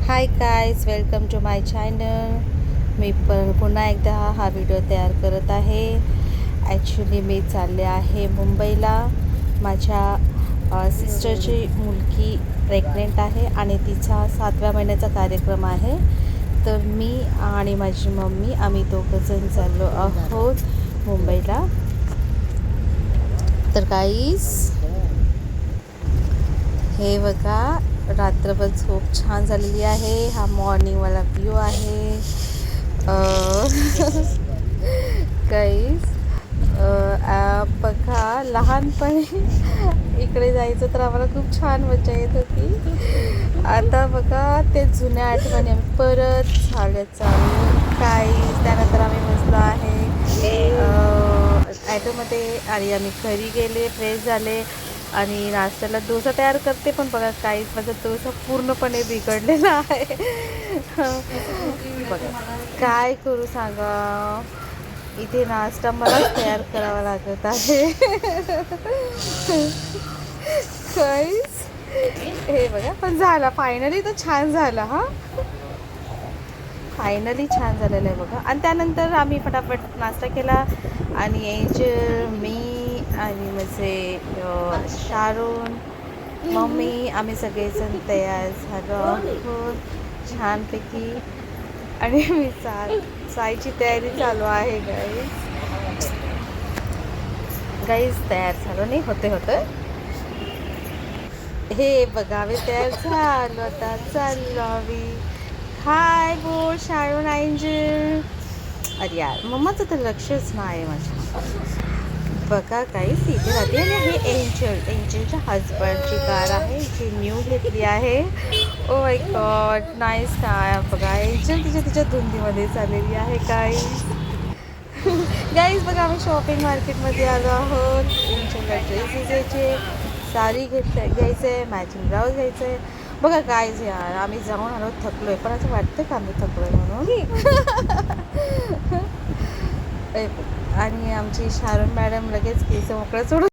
High guys, welcome to my channel. मी पुन्हा एकदा हा व्हिडिओ तयार करत आहे. ॲक्च्युली मी चालले आहे मुंबईला. माझ्या सिस्टरची मुलगी प्रेग्नेंट आहे आणि तिचा 7व्या महिन्याचा कार्यक्रम आहे. तर मी आणि माझी मम्मी आम्ही दोघंजण चाललो आहोत मुंबईला. तर गाईज हे बघा, रात्रभर झोप छान झालेली आहे. हा मॉर्निंगवाला व्ह्यू आहे. गाईज बघा, लहानपणी इकडे जायचं तर आम्हाला खूप छान मजा येत होती. आता बघा ते जुन्या आठवणी आम्ही परत चालू. काही त्यानंतर आम्ही बसलो आहे ॲटोमध्ये आणि आम्ही घरी गेले, फ्रेश झाले आणि नाश्त्याला डोसा तयार करते. पण बघा काहीच माझा डोसा पूर्णपणे बिघडलेला आहे. बघा काय करू सांगा, इथे नाश्ता मलाच तयार करावा लागत आहे. काहीच हे बघा, पण झाला फायनली, तो छान झाला. फायनली छान झालेलं आहे बघा. आणि त्यानंतर आम्ही फटाफट नाश्ता केला आणि एंजल, मी आणि माझे शारून, मम्मी आम्ही सगळेजण तयार झालो आहोत छानपैकी. आणि मी जायची तयारी चालू आहे. गाईज तयार झालो नाही, होतं हे बघा, आम्ही तयार झालो. आता चाललो आम्ही. हाय बोल शाळून, एंजल. अरे यार, मम्माचं तर लक्षच नाही माझ्या. बघा काहीच इथे राहते. आणि हे एंजलच्या हजबंडची कार आहे, जी न्यू घेतली आहे. Oh my God, nice car. बघा एंजल तिच्या धुंदीमध्ये चाललेली आहे. गाईज बघा, आम्ही शॉपिंग मार्केटमध्ये आलो आहोत. एंजलला ड्रेसेस घ्यायचे, साडी घ्यायचं आहे, मॅचिंग ब्लाऊज घ्यायचं आहे. बघा गाईज यार, आम्ही जाऊन आलो, थकलो आहे. पण असं वाटतं का आम्ही थकलो आहे म्हणून. आणि आमची शारून मॅडम लगेच केस मोकळं सोडून